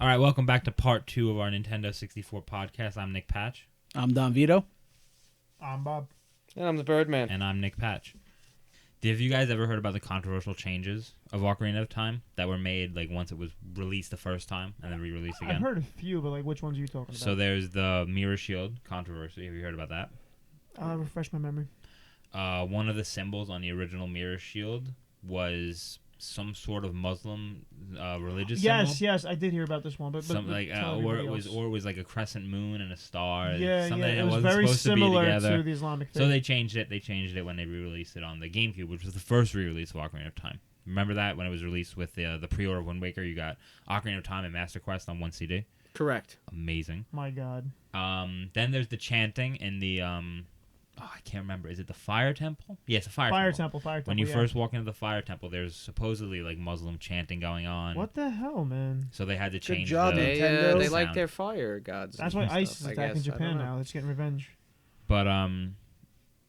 All right, welcome back to part 2 of our Nintendo 64 podcast. I'm Nick Patch. I'm Don Vito. I'm Bob. And I'm the Birdman. And I'm Nick Patch. Have you guys ever heard about the controversial changes of Ocarina of Time that were made like once it was released the first time and then re-released again? I've heard a few, but like which ones are you talking about? So there's the Mirror Shield controversy. Have you heard about that? Refresh my memory. One of the symbols on the original Mirror Shield was some sort of Muslim religious symbol. Yes, I did hear about this one, but Something like, or it was like a crescent moon and a star. Yeah, something it that was wasn't very supposed similar to be together. to the Islamic faith. So they changed it. They changed it when they re-released it on the GameCube, which was the first re-release of Ocarina of Time. Remember that when it was released with the pre-order of Wind Waker, you got Ocarina of Time and Master Quest on one CD. Correct. Amazing. My God. Then there's the chanting in the I can't remember. Is it the Fire Temple? Yeah, it's a Fire Temple. Fire Temple. When you first walk into the Fire Temple, there's supposedly like Muslim chanting going on. What the hell, man? So they had to change job, the Nintendo. They like sound. their fire gods. That's why and ICE stuff, is I attacking guess. I Japan don't know. now. It's getting revenge. But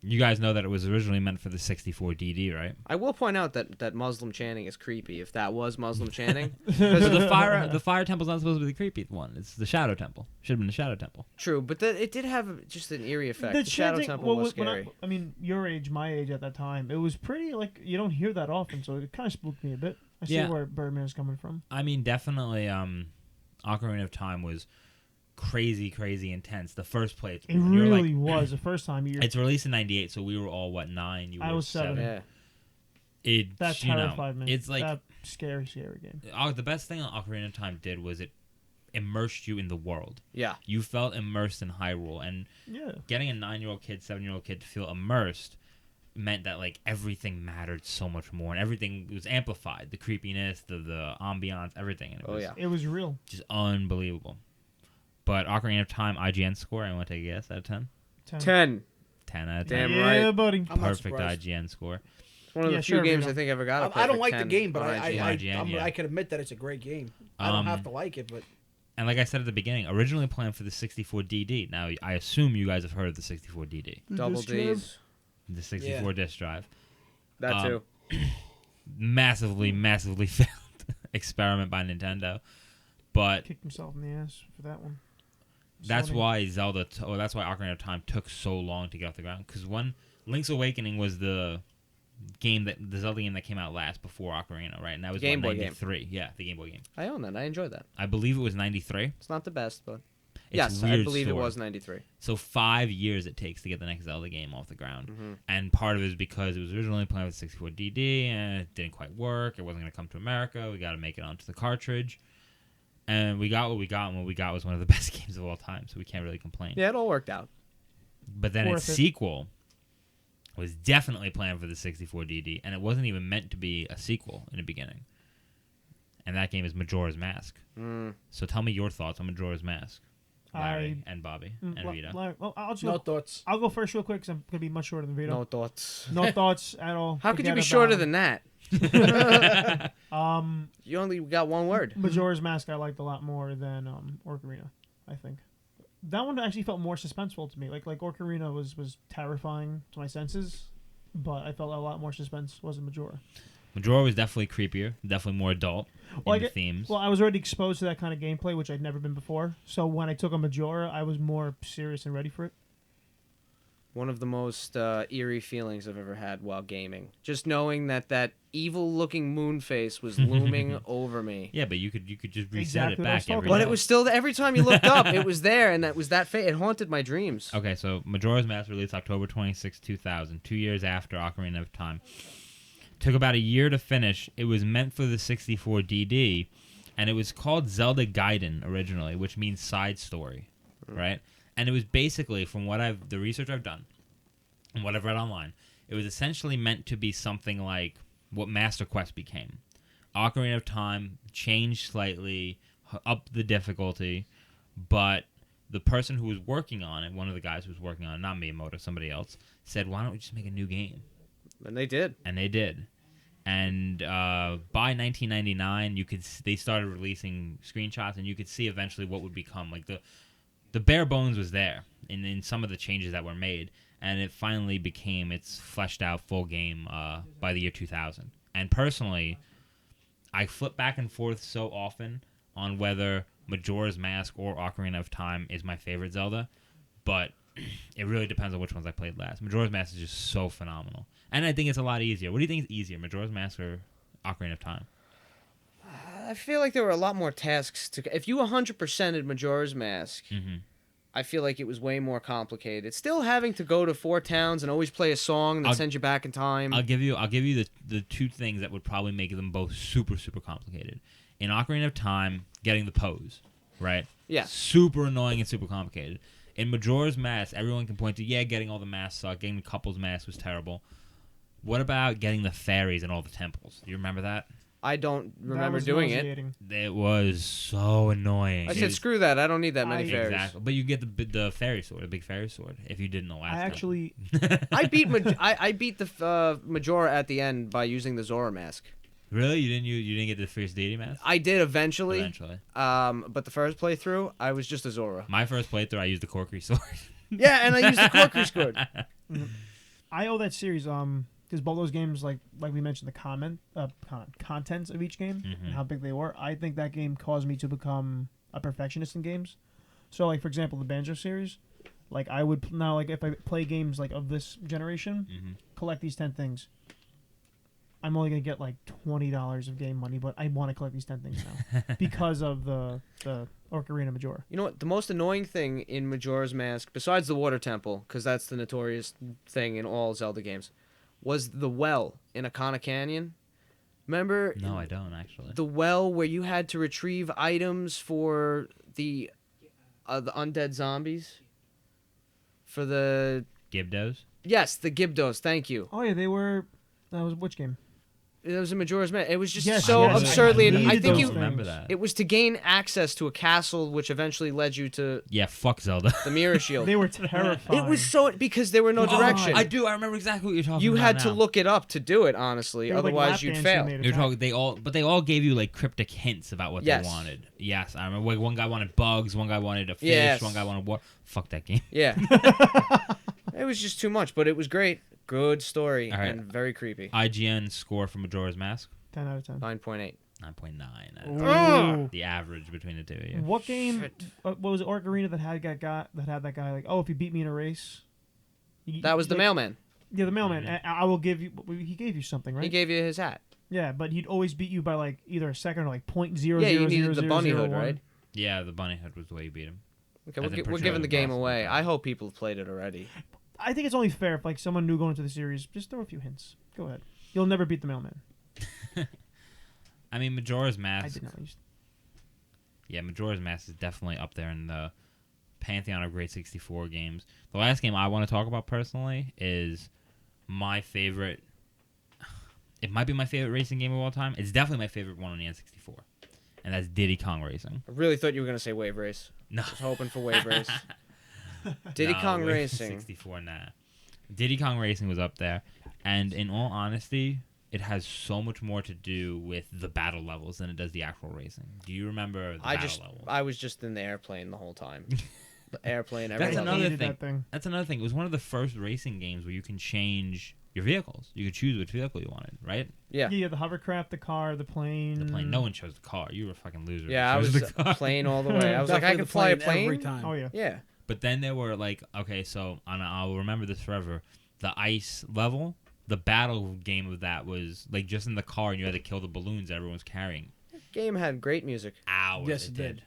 you guys know that it was originally meant for the 64 DD, right? I will point out that Muslim chanting is creepy. If that was Muslim chanting, So the Fire Temple's not supposed to be the creepy one. It's the Shadow Temple. Should have been the Shadow Temple. true, but it did have just an eerie effect. The Shadow chanting- Temple was when scary. I mean, your age, my age at that time, it was pretty, like, you don't hear that often, so it kind of spooked me a bit. I see Yeah. where Birdman is coming from. I mean, definitely, Ocarina of Time was crazy intense. The first play, It really was the first time you. It's released in '98, so we were all 9. You I were was 7. Yeah. That terrified me. It's like that scary game. the best thing Ocarina of Time did was it immersed you in the world. Yeah. You felt immersed in Hyrule, and Yeah. getting a 9-year-old kid, 7-year-old kid to feel immersed meant that like everything mattered so much more, and everything was amplified. The creepiness, the ambiance, everything. And it was It was real. just unbelievable. But Ocarina of Time IGN score, I want to take a guess out of 10. 10. 10 out of 10. Damn yeah, right. buddy. I'm not Perfect surprised. IGN score. One of Yeah, the few sure, games Vito. I think I ever got. A I don't perfect like the 10 game, but on I IGN, yeah. can admit that it's a great game. I don't have to like it, but And like I said at the beginning, originally planned for the 64 DD. Now, I assume you guys have heard of the 64 DD. Double D's. The 64 disc drive. That too. Massively failed experiment by Nintendo. But Kicked himself in the ass for that one. that's Sony. why that's why Ocarina of Time took so long to get off the ground. Because when Link's Awakening was the Zelda game that came out last before Ocarina, right? And that was Game Boy game. 93. Yeah, the Game Boy game. I own that. I enjoyed that. I believe it was 93. It's not the best, but It's yes, weird I believe it sort. was 93. So 5 years it takes to get the next Zelda game off the ground. Mm-hmm. And part of it is because it was originally planned with 64 DD and it didn't quite work. It wasn't going to come to America. We got to make it onto the cartridge. And we got what we got, and what we got was one of the best games of all time, so we can't really complain. Yeah, it all worked out. But then its Worth it. sequel was definitely planned for the 64 DD, and it wasn't even meant to be a sequel in the beginning. And that game is Majora's Mask. Mm. So tell me your thoughts on Majora's Mask, Larry and Bobby and Vito. Well, I'll just no go, thoughts. I'll go first real quick because I'm gonna be much shorter than Vito. No thoughts. No thoughts at all. How could you Forget be shorter about than that? it. You only got one word. Majora's Mask I liked a lot more than Ocarina. I think that one actually felt more suspenseful to me. Like Ocarina was terrifying to my senses, but I felt a lot more suspense was in Majora. Majora was definitely creepier, definitely more adult in the themes. Well, I was already exposed to that kind of gameplay, which I'd never been before. So when I took a Majora, I was more serious and ready for it. One of the most eerie feelings I've ever had while gaming. Just knowing that evil-looking moon face was looming over me. Yeah, but you could just reset Exactly it what I was back every talking But day. it was still every time you looked up, it was there, and that was that face. It haunted my dreams. Okay, so Majora's Mask released October 26, 2000, 2 years after Ocarina of Time. Took about a year to finish. It was meant for the 64 DD, and it was called Zelda Gaiden originally, which means side story, right? And it was basically, from the research I've done and what I've read online, it was essentially meant to be something like what Master Quest became. Ocarina of Time changed slightly, up the difficulty, but the person who was working on it, one of the guys who was working on it, not Miyamoto, somebody else, said, why don't we just make a new game? And they did. And they did. And by 1999, they started releasing screenshots, and you could see eventually what would become. Like the bare bones was there in some of the changes that were made, and it finally became its fleshed out full game by the year 2000. And personally, I flip back and forth so often on whether Majora's Mask or Ocarina of Time is my favorite Zelda, but it really depends on which ones I played last. Majora's Mask is just so phenomenal, and I think it's a lot easier. What do you think is easier, Majora's Mask or Ocarina of Time? I feel like there were a lot more tasks to. If you 100%ed Majora's Mask, I feel like it was way more complicated. Still having to go to 4 towns and always play a song that sends you back in time. I'll give you the two things that would probably make them both super complicated. In Ocarina of Time, getting the pose, right? Yeah. Super annoying and super complicated. In Majora's Mask, everyone can point to, getting all the masks sucked. Getting the couple's mask was terrible. What about getting the fairies in all the temples? Do you remember that? I don't remember doing it. It was so annoying. I said, screw that. I don't need that many fairies. Exactly. But you get the fairy sword, the big fairy sword, if you didn't know last time. I beat the Majora at the end by using the Zora mask. Really? You didn't get the Fierce Deity mask? I did eventually. Eventually. But the first playthrough, I was just a Zora. My first playthrough, I used the Corkery sword. Yeah, and I used the Corkery sword. I owe that series because both those games, like we mentioned, the contents of each game and how big they were. I think that game caused me to become a perfectionist in games. So, like for example, the Banjo series, like I would now if I play games like of this generation, collect these 10 things. I'm only gonna get like $20 of game money, but I want to collect these 10 things now because of the Ocarina Majora. You know what? The most annoying thing in Majora's Mask, besides the water temple, because that's the notorious thing in all Zelda games, was the well in Akana Canyon. Remember? No, I don't actually. The well where you had to retrieve items for the undead zombies. For the Gibdos? Yes, the Gibdos. Thank you. Oh yeah, they were. That was which game? It was in Majora's Mask. It was just Yes, so yes, absurdly. I I think you remember that. It was to gain access to a castle, which eventually led you to Yeah, fuck Zelda. the Mirror Shield. They were terrifying. It was so because there were no direction. I do. I remember exactly what you're talking You about. had to now. look it up to do it. Honestly, They were like otherwise lap you'd dances fail. made of You're fact. talking. But they all gave you like cryptic hints about what Yes. they wanted. Yes, I remember. Like, one guy wanted bugs. One guy wanted a fish. Yes. One guy wanted water. Fuck that game. Yeah, it was just too much, but it was great. Good story All right. and very creepy. IGN score for Majora's Mask 10 out of 10. 9.8. 9.9. Ooh. The average between the two of you. What game? Shit. What was it? Ocarina that had that guy like, oh, if you beat me in a race. That was the mailman. Yeah, the mailman. Mhm. I will give you. He gave you something, right? He gave you his hat. Yeah, but he'd always beat you by like either a second or like .0000001. Yeah, you needed the bunny hood, right? Yeah, the bunny hood was the way you beat him. Okay, As in we're portrayal giving of the game boss. away. I hope people have played it already. I think it's only fair if like someone new going into the series, just throw a few hints. Go ahead. You'll never beat the mailman. I mean, Majora's I Mask. did not. Use... Yeah, Majora's Mask is definitely up there in the pantheon of great 64 games. The last game I want to talk about personally is my favorite. It might be my favorite racing game of all time. It's definitely my favorite one on the N64, and that's Diddy Kong Racing. I really thought you were gonna say Wave Race. No, I was hoping for Wave Race. Diddy Kong Wave Racing. 64, nah. Diddy Kong Racing was up there, and in all honesty, it has so much more to do with the battle levels than it does the actual racing. Do you remember the battle levels? I was just in the airplane the whole time. The airplane. That's Every level. another hated thing. that thing. That's another thing. It was one of the first racing games where you can change your vehicles. You could choose which vehicle you wanted, right? Yeah. Yeah, the hovercraft, the car, the plane. The plane. No one chose the car. You were a fucking loser. Yeah, I You chose was the car. plane all the way. I was like, I Definitely could the fly a every plane. time. Oh yeah. Yeah. But then there were like, okay, so I'll remember this forever. The ice level, the battle game of that was like just in the car, and you had to kill the balloons that everyone's carrying. Game had great music. Hours. Yes, it did.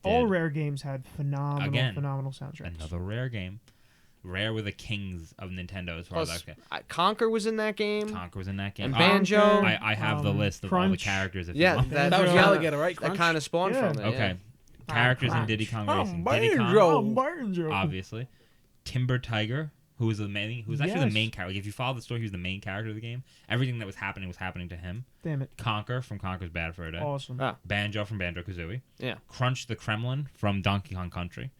All Rare games had phenomenal soundtracks. Another Rare game. Rare were the kings of Nintendo as far as Plus, that. Conker was in that game. Conker was in that game. And Oh, Banjo. I have the list of all the Crunch. characters. If you Yeah, want. that That was Banjo. the alligator, right? That Crunch? kind of spawned Yeah. from it. Okay. Characters in Diddy Kong Racing. Diddy Kong, obviously. Timber Tiger, who was actually the Yes. main character. Like, if you follow the story, he was the main character of the game. Everything that was happening to him. Damn it. Conker from Conker's Bad Fur Day. Awesome. Ah. Banjo from Banjo-Kazooie. Yeah. Crunch the Kremlin from Donkey Kong Country.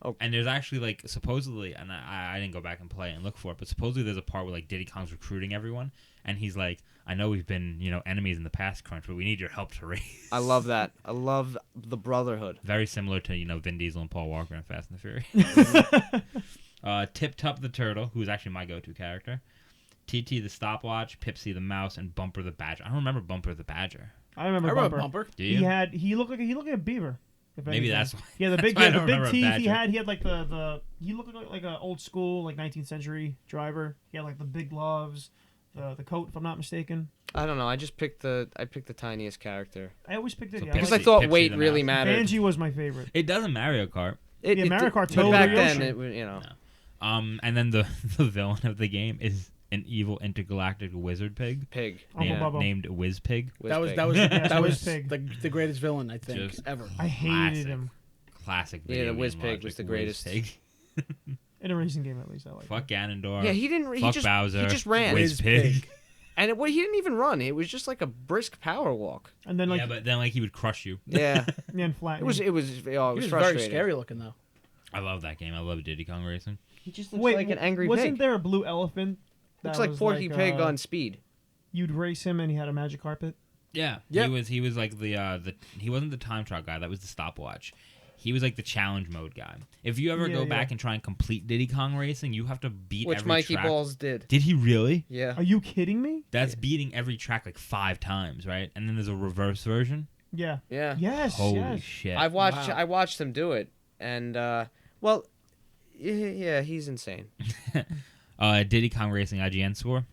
Oh. And there's actually, like, supposedly, and I didn't go back and play and look for it, but supposedly there's a part where, like, Diddy Kong's recruiting everyone, and he's like, I know we've been, enemies in the past, Crunch, but we need your help to race. I love that. I love the brotherhood. Very similar to, Vin Diesel and Paul Walker in Fast and the Furious. Tip Top the Turtle, who's actually my go-to character. TT the Stopwatch, Pipsy the Mouse, and Bumper the Badger. I don't remember Bumper the Badger. I remember Bumper. Bumper. Do you? He looked like a beaver. If Maybe anything. that's why. Yeah, the big, That's why I the don't big remember teeth he Badger. had. He had like he looked like an old school 19th century driver. He had like the big gloves, the coat, if I'm not mistaken. I don't know. I picked the tiniest character I always picked it. So Yeah, because Pipsy- I thought Pipsy weight the really mouse. mattered. Banji was my favorite. It does in Mario Kart. Yeah, Mario Kart but totally back Yoshi. then, it was, And then the villain of the game is an evil intergalactic wizard pig pig. Uncle Bubba. named Whiz Pig. That was Pig. that was Yes, that was Whiz Pig. the greatest villain I think Just ever. I hated Classic. him. Classic. Yeah, Video the Whiz game Pig logic, was the Whiz greatest. Pig. In a racing game, at least. I like Fuck Ganondorr. Yeah, he didn't. He Fuck just Bowser. he just ran, Whiz Pig. and he didn't even run. It was just like a brisk power walk. And then, like, Yeah, but then like he would crush you. Yeah, and flat. it was He very was frustrating. scary looking though. I love that game. I love Diddy Kong Racing. He just looks Wait, like an angry wasn't pig. there a blue elephant? Looks that like was Porky Pig on speed. You'd race him, and he had a magic carpet. Yeah, Yep. he was like the he wasn't the time trial guy. That was the stopwatch. He was like the challenge mode guy. If you ever Yeah, go yeah. back and try and complete Diddy Kong Racing, you have to beat Which every Mikey track. Balls did. Did he really? Yeah. Are you kidding me? That's beating every track like 5 times, right? And then there's a reverse version. Yeah. Yeah. Yes. Holy yes. shit! I watched Wow. I watched him do it, and well, yeah, he's insane. Diddy Kong Racing IGN score.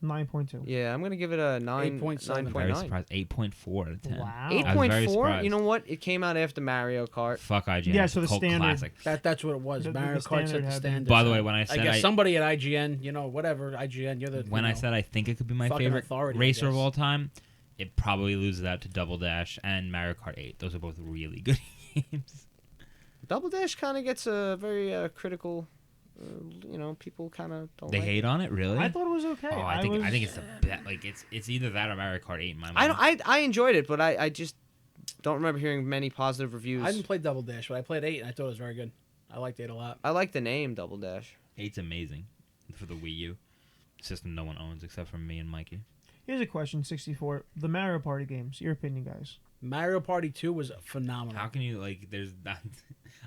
9.2. Yeah, I'm gonna give it a 9. 8.7. Very 9.9. surprised. 8.4 out of 10. Wow. I was very 8.4. surprised. You know what? It came out after Mario Kart. Fuck IGN. Yeah, It's so a the cult standard- classic. That's what it was. The Mario Kart standard set the had been- standard. By the way, when I I said guess somebody at IGN, whatever IGN, you're the. when I said I think it could be my fucking favorite authority, I racer of guess. all time, it probably loses out to Double Dash and Mario Kart 8. Those are both really good games. Double Dash kind of gets a very critical. People kind of don't. They like hate on it, really? I thought it was okay. Oh, I think it's the best. Like it's either that or Mario Kart 8 in my mind. I enjoyed it, but I just don't remember hearing many positive reviews. I didn't play Double Dash, but I played 8 and I thought it was very good. I liked 8 a lot. I like the name Double Dash. 8's amazing for the Wii U system no one owns except for me and Mikey. Here's a question, 64. The Mario Party games. Your opinion, guys. Mario Party 2 was phenomenal. How can you there's not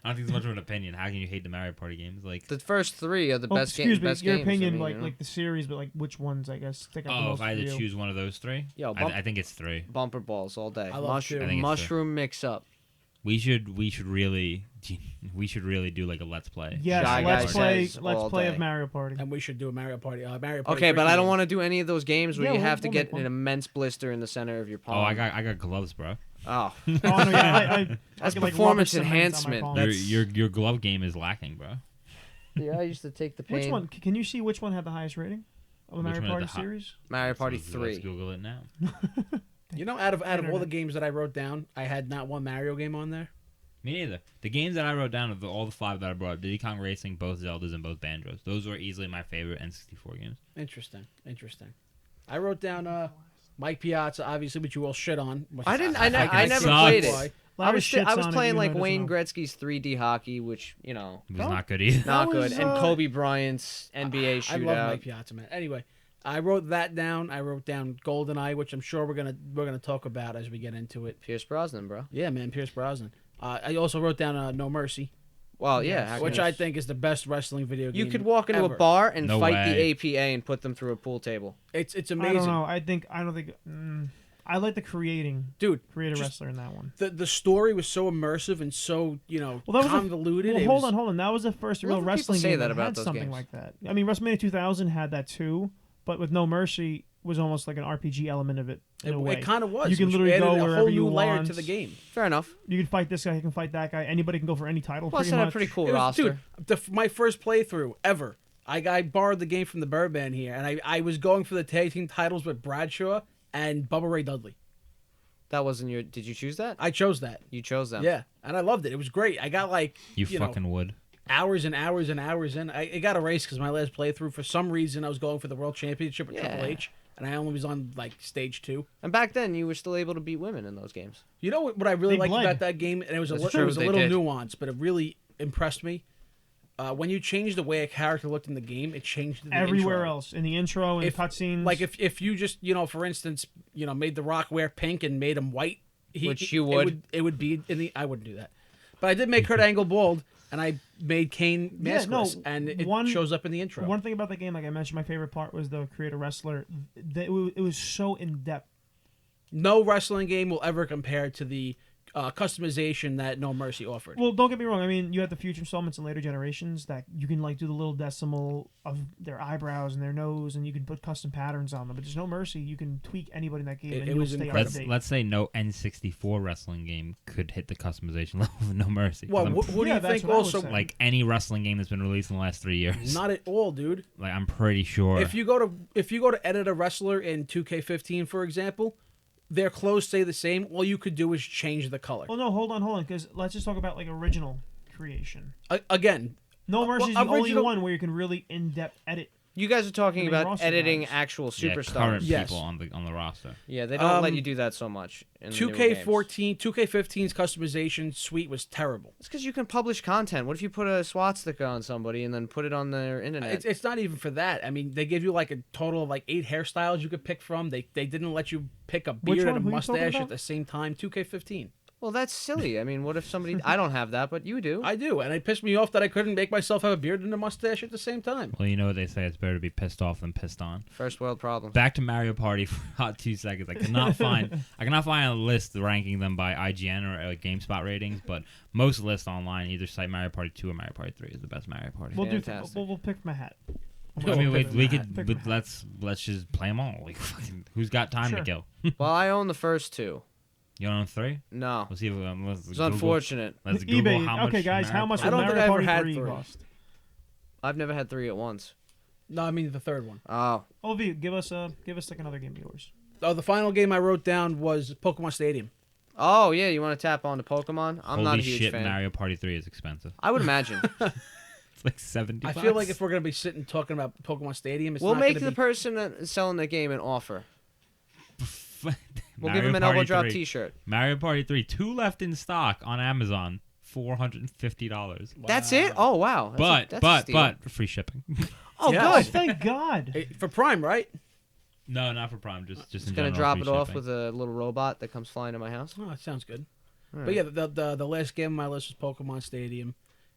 I don't think there's much of an opinion. How can you hate the Mario Party games? Like The first 3 are the Oh, best excuse games. me. Best Your games, opinion, I mean, like the series, but like which ones, I guess, stick out the oh, most if I had for to you? choose one of those 3, Yo, I think it's 3. bumper balls all day. I love two. I think it's Mushroom mix up. We should really do like a let's play. Yes, Shy let's Guy play. says Let's all play day. of Mario Party. And we should do a Mario Party. Mario Party. Okay, but 3 I don't game. want to do any of those games where Yeah, you we'll- have to we'll get make one. an immense blister in the center of your palm. Oh, I got gloves, bro. Oh, Oh no, yeah, I That's could, like, performance rubber cement on my enhancement. palm. That's- Your glove game is lacking, bro. yeah. I used to take the pain. Which one? Can you see which one had the highest rating of the Which Mario one had Party the hi- series? Mario Party Let's 3. Google it now. Out of all the Internet. games that I wrote down, I had not one Mario game on there. Me neither. The games that I wrote down of all the 5 that I brought, Diddy Kong Racing, both Zeldas, and both Banjos. Those were easily my favorite N64 games. Interesting. I wrote down Mike Piazza, obviously, which you all shit on. I didn't. I It never sucks. played Why? it. Larry I was shits on it, playing you like might as Wayne well. Gretzky's 3D hockey, which It was Oh. not good either. not That was, good, and Kobe Bryant's NBA I shootout. love Mike Piazza, man. Anyway, I wrote that down. I wrote down Goldeneye, which I'm sure we're gonna talk about as we get into it. Pierce Brosnan, bro. Yeah, man, Pierce Brosnan. I also wrote down No Mercy, Well, yeah, how which can I you- think is the best wrestling video game. you could walk into ever. a bar and No fight the way. APA and put them through a pool table. It's I amazing. don't know. I don't think. I like the create Dude. a just- wrestler in that one. The story was so immersive and so Well, that was convoluted. Well, It hold was- on. That was the first I real love when people wrestling say game that that about had those something games. like that. I mean, WrestleMania 2000 had that too, but with No Mercy was almost like an RPG element of it in a way. It kind of was. You can which literally added go a whole wherever new you layer want. to the game. Fair enough. You can fight this guy. You can fight that guy. Anybody can go for any title. Plus, pretty it had a much. pretty cool It was- roster. Dude, my first playthrough ever. I borrowed the game from the Birdman here, and I was going for the tag team titles with Bradshaw and Bubba Ray Dudley. That wasn't your. Did you choose that? I chose that. You chose them. Yeah, and I loved it. It was great. I got like You know, fucking would. hours and hours and hours in. It got erased because my last playthrough, for some reason, I was going for the World Championship with Triple Yeah. H, and I only was on like stage 2. And back then, you were still able to beat women in those games. You know what I really They liked bled. about that game, and it was That's it true, was a they little did. nuanced, but it really impressed me. When you changed the way a character looked in the game, it changed the Everywhere intro. else in the intro and If- cutscenes. Like if you just for instance made the Rock wear pink and made him white, Which you would. it would be in the I wouldn't do that, but I did make Kurt Angle bald, and I made Kane Yeah, no, maskless, and it one- shows up in the intro. One thing about the game, like I mentioned, my favorite part was the create a wrestler. It was so in depth. No wrestling game will ever compare to the customization that No Mercy offered. Well, don't get me wrong. I mean, you have the future installments in later generations that you can like do the little decimal of their eyebrows and their nose, and you can put custom patterns on them. But there's No Mercy. You can tweak anybody in that game, and It you'll was stay up to incredible. date. Let's say no N64 wrestling game could hit the customization level of No Mercy. 'Cause Well, I'm what do Yeah, you that's think? what I was Also, saying. like any wrestling game that's been released in the last 3 years. not at all, dude. Like I'm pretty sure. If you go to edit a wrestler in 2K15, for example, their clothes stay the same. All you could do is change the color. Well, no, hold on, because let's just talk about like original creation. Again, No Mercy is well, the only original- one where you can really in-depth edit. You guys are talking I mean, about roster editing guys. actual yeah, superstars. current Yes. people on the roster. Yeah, they don't let Um, you do that so much. In the newer games. 2K15's customization suite was terrible. It's because you can publish content. What if you put a swastika on somebody and then put it on their internet? It's not even for that. I mean, they give you like a total of like 8 hairstyles you could pick from. They didn't let you pick a Which beard one? and a Who you talking mustache about? at the same time. 2K15. Well, that's silly. I mean, what if somebody... I don't have that, but you do. I do, and it pissed me off that I couldn't make myself have a beard and a mustache at the same time. Well, you know what they say. It's better to be pissed off than pissed on. First world problem. Back to Mario Party for hot 2 seconds. I cannot find a list ranking them by IGN or GameSpot ratings, but most lists online either cite Mario Party 2 or Mario Party 3 is the best Mario Party. We'll Fantastic. we'll pick from a hat. I mean, Pick we from a hat. could, Pick but from a hat. let's just play them all. Like, fucking, who's got time Sure. to kill? Well, I own the first two. You own 3? No. Let's see if let's It's Google. unfortunate. Let's Google eBay. how much. Okay, guys, how much I would don't think Mario I ever Party had 3 three. cost? I've never had 3 at once. No, I mean the third one. Oh. OV, give us like another game of yours. Oh, the final game I wrote down was Pokemon Stadium. Oh, yeah, you want to tap on to Pokemon? I'm Holy not a huge shit, fan. Mario Party 3 is expensive. I would imagine. It's like 70 I feel like if we're gonna be sitting talking about Pokemon Stadium, it's We'll not make gonna the be... person selling the game an offer. We'll Mario give him an Party elbow drop 3. T-shirt. Mario Party 3, 2 left in stock on Amazon, $450. That's it? Oh, wow. That's a steal. But free shipping. Oh, Yeah. Oh, good. thank God. Hey, for Prime, right? No, not for Prime. Just Just in gonna general, drop free it off shipping. with a little robot that comes flying to my house. Oh, that sounds good. All But right. yeah, the last game on my list was Pokemon Stadium,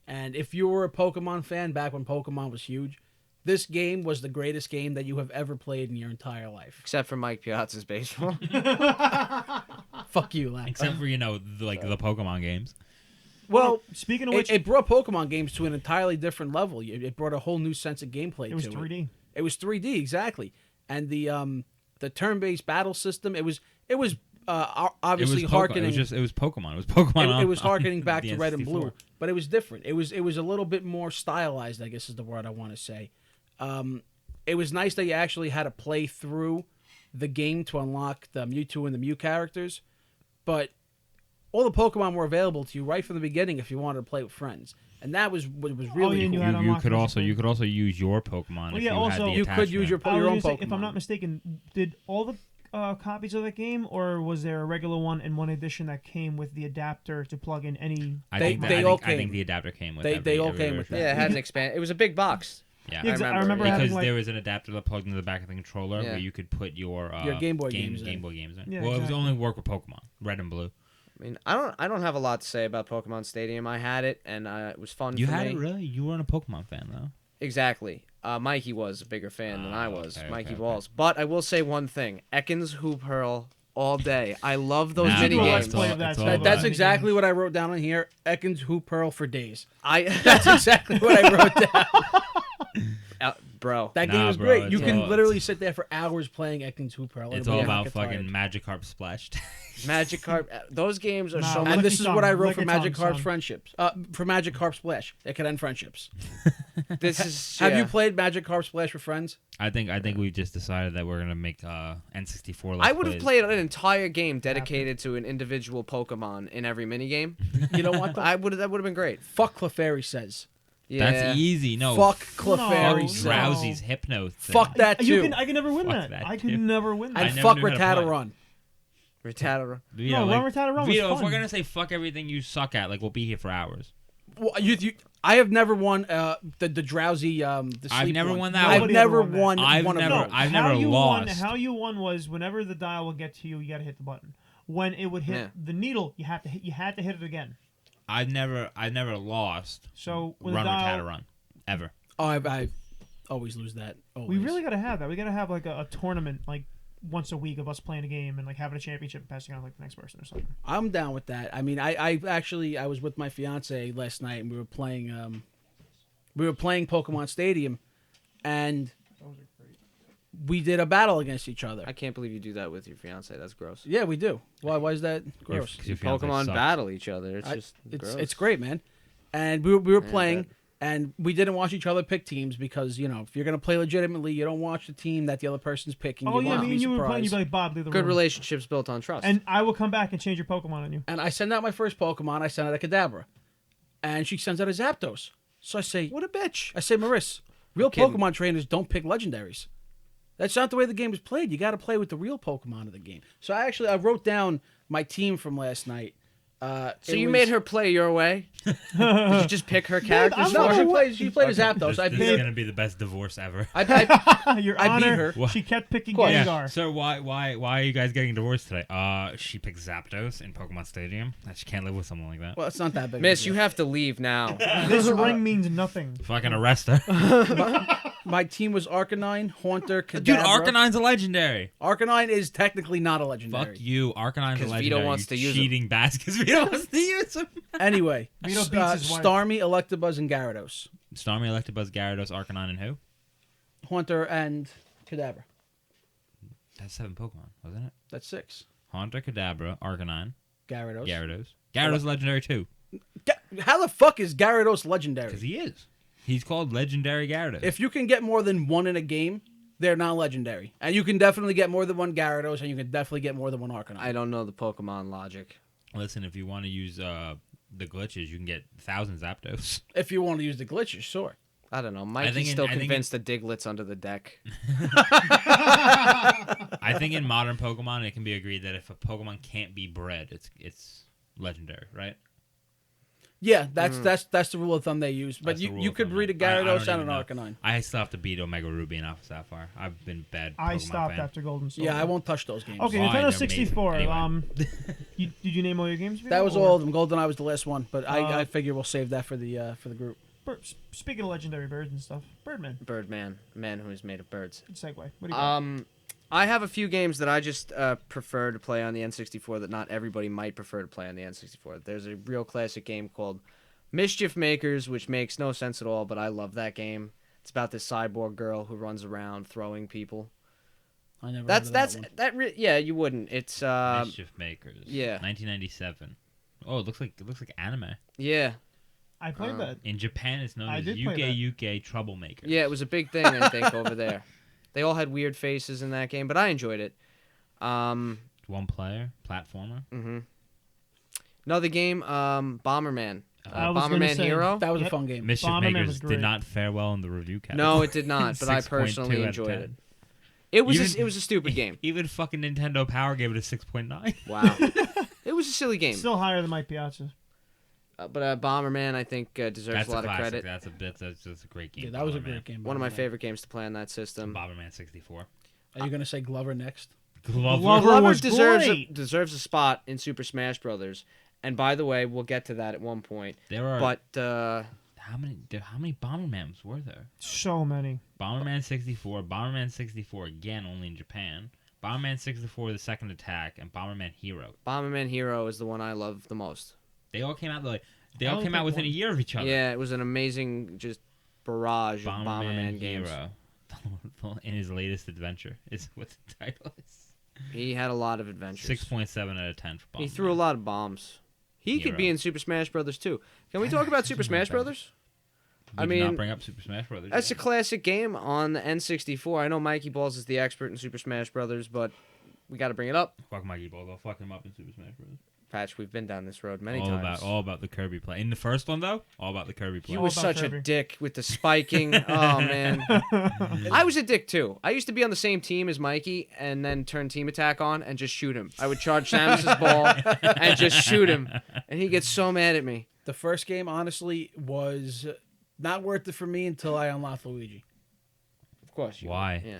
and if you were a Pokemon fan back when Pokemon was huge, this game was the greatest game that you have ever played in your entire life. Except for Mike Piazza's baseball. Fuck you, Lax. Except for, the Pokemon games. Well, Speaking of which, it brought Pokemon games to an entirely different level. It brought a whole new sense of gameplay it was to 3D. It was 3D, exactly. And the turn-based battle system, it was obviously It was harkening. It was Pokemon. It was Pokemon. It was on harkening back the to Red and N64. Blue, but it was different. It was a little bit more stylized, I guess is the word I want to say. It was nice that you actually had to play through the game to unlock the Mewtwo and the Mew characters, but all the Pokemon were available to you right from the beginning if you wanted to play with friends, and that was what was really and you cool. had You unlocked could those also things. use your Pokemon. Well, if yeah, you also- had the You could use your attachment. your own Say, Pokemon. if I'm not mistaken, did all the copies of that game, or was there a regular one and one edition that came with the adapter to plug in any? I They- think that- they I all think- I think came. the adapter came with. They all every came with version. that. Yeah, it had an expand. It was a big box. Yeah, Yeah, I remember yeah. having because like, there was an adapter that plugged into the back of the controller Yeah. where you could put your Game Boy games in. Game Boy games in. Yeah, well, it exactly. was only work with Pokemon, Red and Blue. I mean, I don't have a lot to say about Pokemon Stadium. I had it, and it was fun You for had me. it really? You weren't a Pokemon fan though. Exactly. Mikey was a bigger fan than I was. okay, Mikey okay. Balls. But I will say one thing. Ekans Hoop Hurl all day. I love those Nah, mini bro, games. let's play of that It's too. all That's about- exactly what I wrote down on here. Ekans Hoop Pearl for days. I That's exactly what I wrote down. bro. That game Nah, was bro, great. it's You can all- literally sit there for hours playing Ekans Hoop Pearl. It's and all you about get fucking tired. Magikarp splashed. Magikarp. Those games are Nah, so lick much. And your this is tongue, what I wrote lick for your tongue, Magikarp's son. friendships. For Magikarp Splash, it could end friendships. This is. Have yeah. you played Magikarp Splash with friends? I think we just decided that we're gonna make N64. I would have plays. played an entire game dedicated to an individual Pokemon in every minigame. You know what? That would have been great. Fuck Clefairy says. Yeah. That's easy. No. Fuck No, Clefairy Fuck says. no. Drowsy's Hypno. Thing. Fuck that too. I can never win Fuck that. that, I too. could never win that. I And never fuck knew how to play. Run. Rattata. Vito, No, like, Rattata Run was Vito, if fun. we're gonna say fuck everything you suck at, like we'll be here for hours. Well, I have never won the drowsy the sleep I've never one. won that I've one. Nobody never ever won that. won I've one never- of those. I've how never you lost. Won, how you won was whenever the dial would get to you, you got to hit the button. When it would hit Yeah. the needle, you had to hit it again. I've never lost. So when Run the dial, Rattata Run ever. Oh, I always lose that. Always. we really got to have that. We got to have like a tournament, like once a week of us playing a game and like having a championship and passing on like the next person or something. I'm down with that. I mean, I actually I was with my fiance last night and we were playing Pokemon Stadium, and we did a battle against each other. I can't believe you do that with your fiance. That's gross. Yeah, we do. Why is that gross? Your fiance Pokemon sucks. battle each other. It's gross. It's great, man. And we were Yeah, I playing, bet. and we didn't watch each other pick teams because if you're gonna play legitimately, you don't watch the team that the other person's picking. Oh you yeah, want to me be and you were playing. You'd surprised. be like, Bob, leave the Good room. relationships built on trust. And I will come back and change your Pokemon on you. And I send out my first Pokemon. I send out a Kadabra, and she sends out a Zapdos. So I say, what a bitch. I say, Maris, real kidding. Pokemon trainers don't pick legendaries. That's not the way the game is played. You got to play with the real Pokemon of the game. So I wrote down my team from last night. So you made her play your way? Did you just pick her characters I'm for No, her? she played as Zapdos. This, I this beat is her. gonna be the best divorce ever. I Your I beat Honor, her. she kept picking course. Gengar. Yeah. So why are you guys getting divorced today? She picked Zapdos in Pokemon Stadium. She can't live with someone like that. Well, it's not that big. Miss, of a you deal. have to leave now. This ring means nothing. Fucking arrest her. My team was Arcanine, Haunter, Kadabra. Dude, Arcanine's a legendary. Arcanine is technically not a legendary. Fuck you. Arcanine's a 'Cause Vito legendary. wants to you use him. cheating bastards. Vito wants to use him. Anyway, Vito beats his wife. Starmie, Electabuzz, and Gyarados. Starmie, Electabuzz, Gyarados, Arcanine, and who? Haunter and Kadabra. That's 7 Pokemon, wasn't it? That's 6. Haunter, Kadabra, Arcanine, Gyarados. Gyarados. Gyarados is legendary too. How the fuck is Gyarados legendary? Because he is. He's called Legendary Gyarados. If you can get more than one in a game, they're not legendary. And you can definitely get more than one Gyarados, and you can definitely get more than one Arcanine. I don't know the Pokemon logic. Listen, if you want to use the glitches, you can get 1,000 Zapdos. If you want to use the glitches, sure. I don't know. think Mikey's in- still I think in- convinced the Diglett's under the deck. I think in modern Pokemon, it can be agreed that if a Pokemon can't be bred, it's legendary, right? Yeah, that's the rule of thumb they use. But That's the rule you of could thumb, breed a I Gyarados don't and an even know. Arcanine. I still have to beat Omega Ruby and Alpha Sapphire. I've been bad. I Pokemon stopped fan. after Golden Soul. Yeah, I won't touch those games. Okay, Why? Nintendo They're 64. amazing. Did you name all your games? Vito, That was or- all of them. GoldenEye was the last one, but I Uh, figure we'll save that for the group. Speaking of legendary birds and stuff, Birdman. Birdman, a man who is made of birds. Good segue. What do you got? I have a few games that I just prefer to play on the N64 that not everybody might prefer to play on the N64. There's a real classic game called Mischief Makers, which makes no sense at all, but I love that game. It's about this cyborg girl who runs around throwing people. I never. That's heard of that one. yeah, you wouldn't. It's Mischief Makers. yeah. 1997. Oh, it looks like anime. yeah. I played that. In Japan, it's known I as did play that. UK Troublemakers. Yeah, it was a big thing, I think, over there. They all had weird faces in that game, but I enjoyed it. One player platformer. Another game, Bomberman. I was gonna Bomberman say- Hero. That was a Yep. fun game. Mischief Bomberman Makers was did great. not fare well in the review category. No, it did not, but I 6.2 personally out of enjoyed 10. it. It was Even- it was a stupid game. Even fucking Nintendo Power gave it a 6.9. Wow. It was a silly game. Still higher than Mike Piazza. But Bomberman, I think, deserves That's a lot of classic. credit. That's a great game. Yeah, that was a Bomberman. great game. One of my Bomberman. favorite games to play on that system. Bomberman 64. Are you gonna say Glover next? Glover Glover was deserves great. deserves a spot in Super Smash Brothers. And by the way, we'll get to that at one point. There are But how many Bombermans were there? So many. Bomberman 64, Bomberman 64 again only in Japan. Bomberman 64 The Second Attack and Bomberman Hero. Bomberman Hero is the one I love the most. They all came out I came only out played within one. a year of each other. Yeah, it was an amazing just barrage of Bomberman games. Hero. In his latest adventure is what the title is. He had a lot of adventures. 6.7 out of 10 for Bomberman. He threw a lot of bombs. He could be Hero. in Super Smash Brothers too. Can we talk about Super Smash Brothers? We I did not mean, bring up Super Smash Brothers. That's a yet. classic game on the N64. I know Mikey Balls is the expert in Super Smash Brothers, but we got to bring it up. Fuck Mikey Balls. I'll fuck him up in Super Smash Brothers. Patch, we've been down this road many all times. All about the Kirby play. In the first one though, all about the Kirby play. He All was about such a Kirby. dick with the spiking. Oh man, I was a dick too. I used to be on the same team as Mikey, and then turn team attack on and just shoot him. I would charge Samus's ball and just shoot him, and he gets so mad at me. The first game, honestly, was not worth it for me until I unlocked Luigi. Of course. Why? Yeah.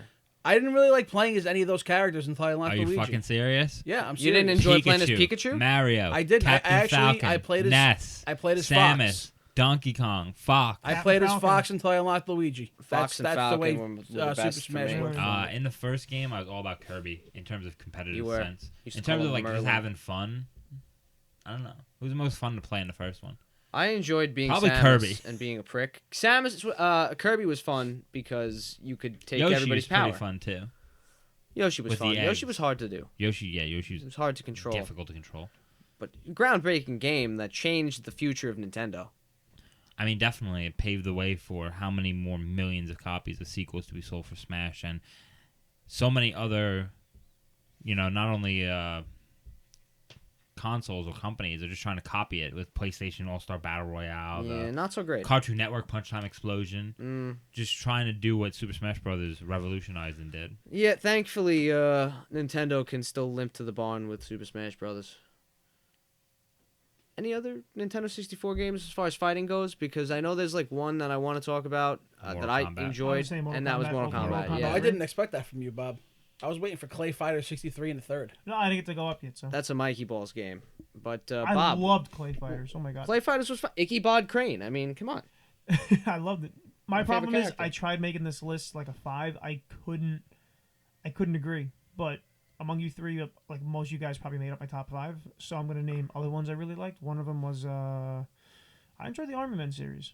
I didn't really like playing as any of those characters until I unlocked Are you Luigi. fucking serious? Yeah, I'm You serious. didn't enjoy playing as Pikachu? Mario. I did. Captain I actually- Falcon, I played as- Ness. I played as Samus. Fox. Donkey Kong, Fox. I Captain played as Falcon. Fox until I unlocked Luigi. Fox and That's the Falcon way were the Super best for Smash me. works. In the first game, I was all about Kirby in terms of competitive You were. sense. Used In to call terms of him like just Merlin. having fun, I don't know. Who was the most fun to play in the first one? I enjoyed being Probably Samus Kirby. and being a prick. Kirby was fun because you could take Yoshi everybody's was power. pretty fun too. Yoshi was With the fun. Yoshi eggs. was hard to do. Yoshi It was was hard to control. difficult to control. But groundbreaking game that changed the future of Nintendo. I mean, definitely, it paved the way for how many more millions of copies of sequels to be sold for Smash, and so many other, not only consoles or companies are just trying to copy it with PlayStation All-Star Battle Royale, Yeah, the not so great. Cartoon Network Punch Time Explosion, just trying to do what Super Smash Bros. Revolutionized and did. Yeah, thankfully, Nintendo can still limp to the barn with Super Smash Brothers. Any other Nintendo 64 games as far as fighting goes? Because I know there's like one that I want to talk about Mortal that I Kombat. I enjoyed, would say Mortal and that was Kombat, Mortal Mortal Kombat. Kombat. Yeah, I didn't expect that from you, Bob. I was waiting for Clay Fighter 63 in the third. No, I didn't get to go up yet. So that's a Mikey Balls game. But I Bob, loved Clay Fighters. Oh my god, Clay Fighters was fun. Icky Bod Crane. I mean, come on. I loved it. My favorite problem is character. I tried making this list like a 5. I couldn't agree. But among you three, like most of you guys probably made up my top 5. So I'm gonna name other ones I really liked. One of them was I enjoyed the Army Men series.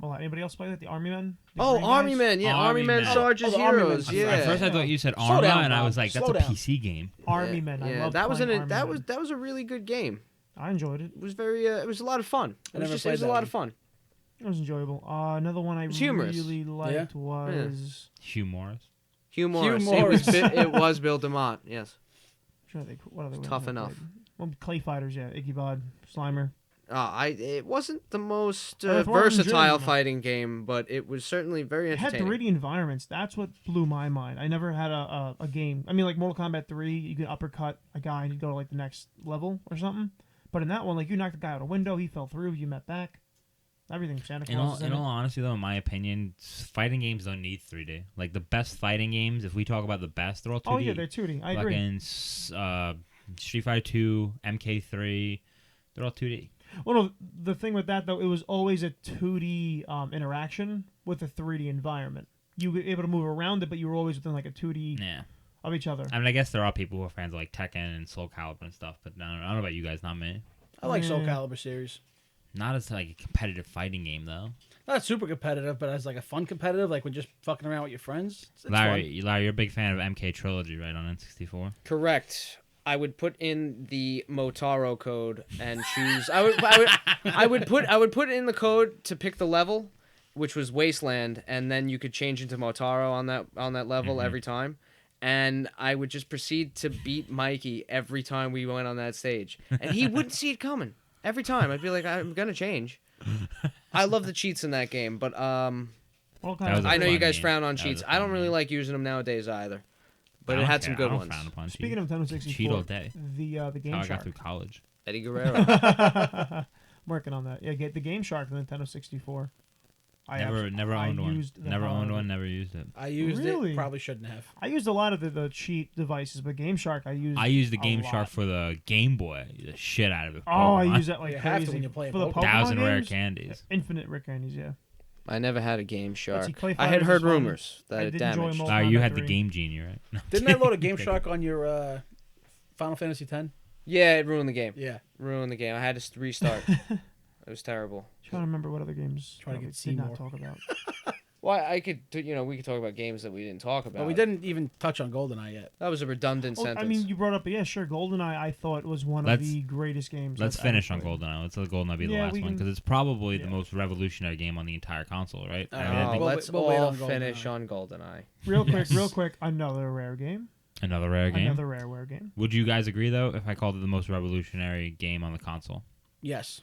Well, anybody else play that? The Army Men? The Oh, green Army guys? Men. Yeah, Army Army Men Men. Sarge's Oh, the Army Heroes. Men. Yeah. At first, I thought you said Slow Arma, down, and I Bob. was like, "That's Slow a down. PC game." Army Men. I Yeah, loved that was playing that Army was Men. that was a really good game. I enjoyed it. It was very it was a lot of fun. It never was played a that lot one. of fun. It was enjoyable. Another one I was humorous. really liked was Hugh Morris. Hugh Morris. Morris. It was Bill DeMott. Yes. I'm trying to think what other ones Tough I enough. played. Well, Clay Fighters, yeah, Icky Bod, Slimer. It wasn't the most That's what I was versatile enjoying. fighting game, but it was certainly very It had entertaining. 3D environments. That's what blew my mind. I never had a game. I mean, like Mortal Kombat 3, you could uppercut a guy and you go to like the next level or something. But in that one, like you knocked the guy out a window, he fell through, you met back. Everything. Santa Claus. In all honesty, though, in my opinion, fighting games don't need 3D. Like the best fighting games, if we talk about the best, they're all 2D. Oh yeah, they're 2D. I agree. Fucking Street Fighter 2, MK3, they're all 2D. Well, no, the thing with that though, it was always a 2D interaction with a 3D environment. You were able to move around it, but you were always within like a 2D Yeah. of each other. I mean, I guess there are people who are fans of like Tekken and Soul Calibur and stuff, but I don't know about you guys, not me. I like Soul Yeah. Calibur series. Not as like a competitive fighting game though. Not super competitive, but as like a fun competitive, like when just fucking around with your friends. It's Larry, fun. you're a big fan of MK Trilogy, right, on N64? Correct. I would put in the Motaro code and choose. I would put in the code to pick the level, which was Wasteland, and then you could change into Motaro on that level every time. And I would just proceed to beat Mikey every time we went on that stage, and he wouldn't see it coming. Every time I'd be like, I'm gonna change. I love the cheats in that game, but All That kinds was of a I know fun you guys game. frown on That cheats. was a I don't fun really game. like using them nowadays either, but I it don't had care. some good I don't ones. frown upon Speaking of Nintendo 64, cheat all day. the Game How I Shark. got through college. Eddie Guerrero. I'm working on that. Yeah, get the Game Shark, the Nintendo 64. Never owned one. used the Never hell out owned of one. it. Never used it. I used Really? it. Probably shouldn't have. I used a lot of the cheat devices, but Game Shark I used. I used the a Game lot. Shark for the Game Boy. The shit out of it. Oh, I Pokemon. use that like You have to crazy when you play for the Pokemon. Pokemon 1,000 rare games? candies. Infinite rare candies, yeah. I never had a Game Shark. see, Clay I had Fighters heard is fun. rumors I that it did enjoy damaged. Mortal Larry, you Kombat had the 3. Game Genie, right? No, Didn't I load a Game Shark on your Final Fantasy X? Yeah, it ruined the game. Yeah. Ruined the game. I had to restart. It was terrible. Trying to remember what other games Trying to we get did not Seymour. talk about. Well, we could talk about games that we didn't talk about. But we didn't even touch on GoldenEye yet. That was a redundant Oh, sentence. I mean, you brought up, yeah, sure. GoldenEye, I thought was one of Let's- the greatest games. Let's I've ever finish on played. GoldenEye. Let's let GoldenEye be the Yeah, last we one can- because it's probably the yeah. most revolutionary game on the entire console, right? I mean, Oh, I think We'll let's wait all on GoldenEye. finish on GoldenEye. Real quick, another rare game. another rare game. Another rare game. Would you guys agree though if I called it the most revolutionary game on the console? Yes.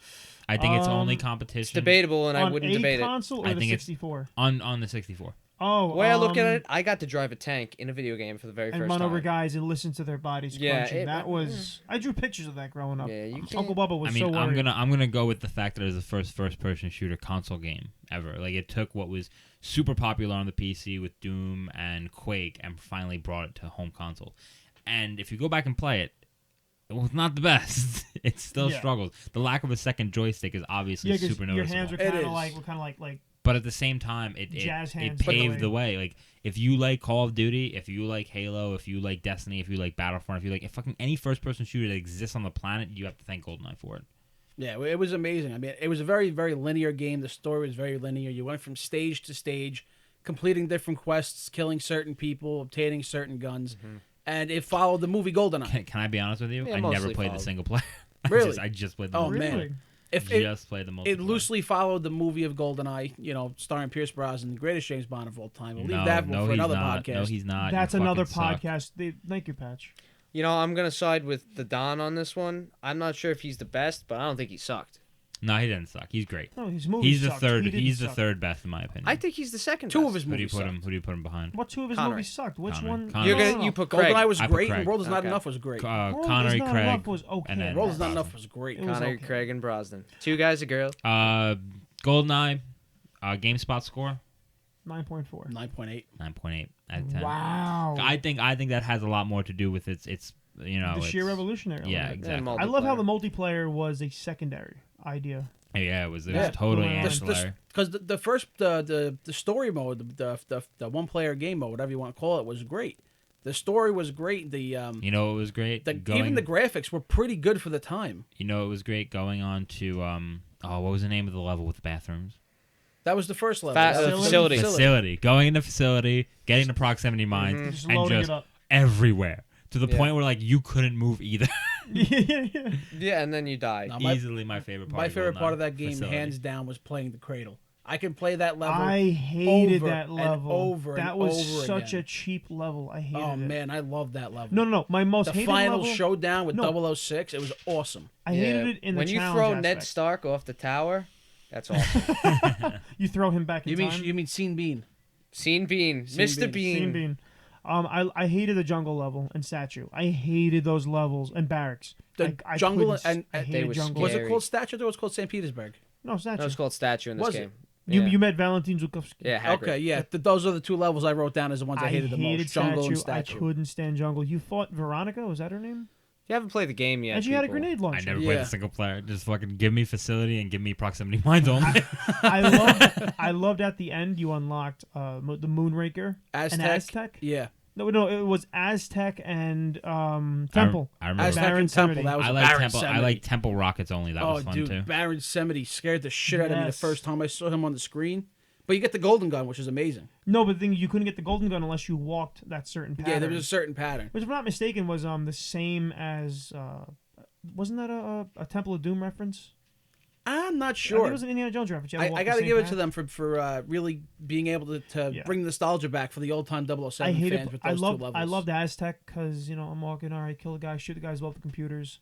I think it's only Um, competition. It's debatable, and I On wouldn't a debate it. console or I the think it's- 64? on the 64. Oh, The way I look at it, I got to drive a tank in a video game for the very and first run time. over guys and listen to their bodies Yeah, crunching. That was. I drew pictures of that growing up. Yeah, you can't- Uncle Bubba was I mean, so worried. I'm gonna go with the fact that it was the first person shooter console game ever. Like it took what was super popular on the PC with Doom and Quake and finally brought it to home console. And if you go back and play it, well, it's not the best. It still Yeah. struggles. The lack of a second joystick is obviously Yeah, because super your noticeable. hands are It kind is. of like But at the same time, it Jazz it hands paved play. the way. Like, if you like Call of Duty, if you like Halo, if you like Destiny, if you like Battlefront, if you like fucking any first-person shooter that exists on the planet, you have to thank GoldenEye for it. Yeah, it was amazing. I mean, it was a very, very linear game. The story was very linear. You went from stage to stage, completing different quests, killing certain people, obtaining certain guns, and it followed the movie GoldenEye. Can I be honest with you? Yeah, I never mostly played the followed. single player. Really? I just played the Oh, multiplayer. man. Really? If it, Just played the multiplayer. it loosely followed the movie of GoldenEye, starring Pierce Brosnan, the greatest James Bond of all time. We'll leave that for he's another not. podcast. No, he's not. That's You another fucking suck. podcast. Thank you, Patch. You know, I'm gonna side with the Don on this one. I'm not sure if he's the best, but I don't think he sucked. No, he didn't suck. He's great. No, his movies He's the sucked. third. He didn't He's the suck. third best in my opinion. I think he's the second. Two best. of his Who do you movies put sucked. him? Who do you put him behind? What two of his Connery. movies sucked? Which Connery. one? Connery. You're No, gonna no, you no. put Craig. GoldenEye was I put great, Craig. and World Is Not Okay. Enough was great. World Is Connery, Not Craig, Enough was okay. and then World Is Not Brosnan. Enough was great. It was Connery, okay. Craig, and Brosnan. Two guys, a girl. GoldenEye, GameSpot score 9.4. 9.8. 9.8 out of 10. Wow. I think that has a lot more to do with its the it's, sheer revolutionary. Yeah, element. exactly. And I love how the multiplayer. multiplayer was a secondary idea. Yeah, it was Yeah. totally Yeah. ancillary. Because the first the story mode, the one player game mode, whatever you want to call it, was great. The story was great. The You know, it was great. even the graphics were pretty good for the time. You know, it was great going on to what was the name of the level with the bathrooms? That was the first level. Fa- That was facility. Facility. Going into facility, getting the proximity mines, Just and loading just it up. everywhere to the Yeah. point where like you couldn't move either. yeah. Yeah, and then you die. No, Easily my favorite part. My of favorite part of GoldenEye. that game, Facility. hands down, was playing the cradle. I can play that level. I hated over that and level. over that and was over such again. a cheap level. I hated Oh it. man, I love that level. No. My most the hated final level. showdown with No. 006, it was awesome. I hated it in when the you challenge throw aspect. Ned Stark off the tower, that's awesome. You throw him back in You mean time. Scene Bean? Scene Bean, Scene Mr. Bean. Bean. Scene Bean. I hated the jungle level and statue. I hated those levels and barracks. The I jungle couldn't s- and- I and- hated They were jungle. Was it Scary. called Statue or was it called St. Petersburg? No statue. That was called Statue in this Was it? game. you Yeah. you met Valentin Zukovsky. Yeah, Hagrid. Okay, yeah. Those are the two levels I wrote down as the ones I hated the most. Jungle and I Statue. couldn't stand jungle. You fought Veronica. Was that her name? You haven't played the game yet. And she had a people. grenade I launcher. never Yeah. played a single player. Just fucking give me facility and give me proximity mines only. I loved at the end you unlocked the Moonraker Aztec. and Aztec. Yeah. No, it was Aztec and Temple. I remember. Aztec Baron and Temple. Samedi. That was I a like Baron Temple. I Samedi. like Temple Rockets only. That Oh, was fun dude, too. Baron Samedi scared the shit out of me the Yes. first time I saw him on the screen. But you get the golden gun, which is amazing. No, but the thing you couldn't get the golden gun unless you walked that certain pattern. Yeah, there was a certain pattern. Which, if I'm not mistaken, was the same as wasn't that a Temple of Doom reference? I'm not I think sure. it was an Indiana Jones reference. You had to walk I the got to same give it path. to them for really being able to Yeah. bring nostalgia back for the old time 007 I hated. fans with I those two loved. levels. I loved Aztec because I'm walking. All right, kill the guy, shoot the guys, blow up the computers.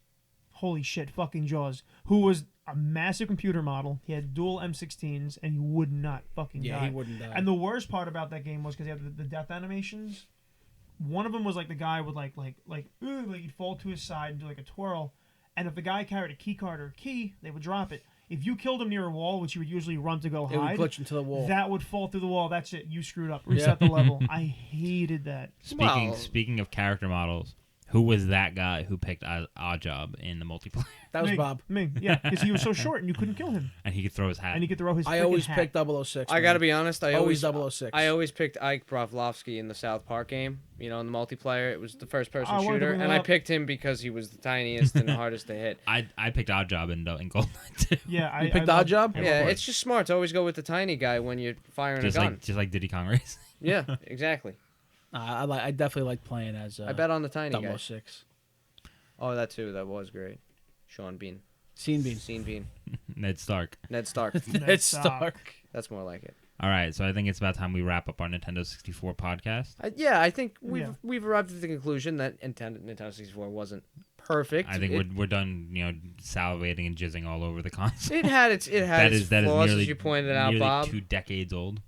Holy shit, fucking Jaws, who was a massive computer model. He had dual M16s, and he would not fucking Yeah, die. he wouldn't die. And the worst part about that game was because he had the death animations. One of them was like the guy would like he'd fall to his side and do like a twirl, and if the guy carried a key card or a key, they would drop it. If you killed him near a wall, which you would usually run to go it would hide, glitch into the wall. that would fall through the wall. That's it. You screwed up. Reset the level. I hated that. Speaking of character models, who was that guy who picked Oddjob in the multiplayer? That was Me. Bob. Me, yeah, because he was so short and you couldn't kill him, And he could throw his hat. and he could throw his. I freaking always hat. picked 006. I gotta man. be honest. Always 006. I always picked Ike Broflovsky in the South Park game. In the multiplayer, it was the first-person I wanted to shooter, bring and that I up. picked him because he was the tiniest and the hardest to hit. I picked Oddjob in Goldeneye too. Yeah, I You picked I loved- Oddjob? I Yeah, loved- it's just smart to always go with the tiny guy when you're firing Just a gun. like Diddy Kong Racing. Yeah, exactly. I definitely like playing as I bet on the tiny guy. 006. Oh, that too. That was great. Sean Bean. Scene Bean. Scene Bean. Ned Stark. Ned Stark. Ned Stark. That's more like it. All right, so I think it's about time we wrap up our Nintendo 64 podcast. Yeah, I think we've Yeah. we've arrived at the conclusion that Nintendo 64 wasn't perfect. I think we're done, salivating and jizzing all over the console. it had its that its is flaws nearly as you pointed out, nearly Bob. 2 decades old.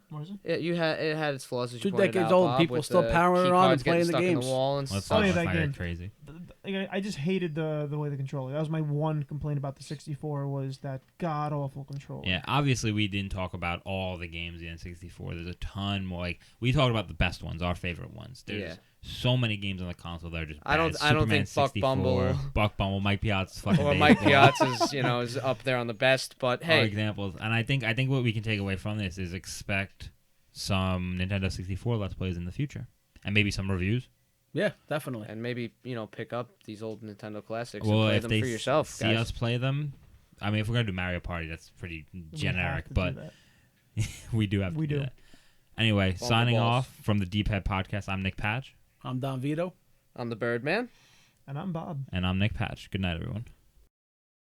What is it? It had its flaws as you 2 pointed decades out, old, Bob, people with still the powering key it on and cards getting playing the stuck in games. the wall and Let's stuff. Oh, yeah, not that find it game. crazy. I just hated the way the controller. That was my one complaint about the 64 was that god awful controller. Yeah, obviously we didn't talk about all the games in N64. There's a ton more. Like we talked about the best ones, our favorite ones. There's so many games on the console that are just bad. I don't think Buck Bumble, Mike Piazza's fucking or Mike Piazza's, is up there on the best. But hey, are examples. And I think what we can take away from this is expect some Nintendo 64 Let's Plays in the future, and maybe some reviews. Yeah, definitely. And maybe pick up these old Nintendo classics well, and play if them they for yourself. See guys. us play them. I mean, if we're gonna do Mario Party, that's pretty generic, but we do have to do that. Anyway, signing off from the Deep Head Podcast. I'm Nick Patch. I'm Don Vito. I'm the Birdman. And I'm Bob. And I'm Nick Patch. Good night, everyone.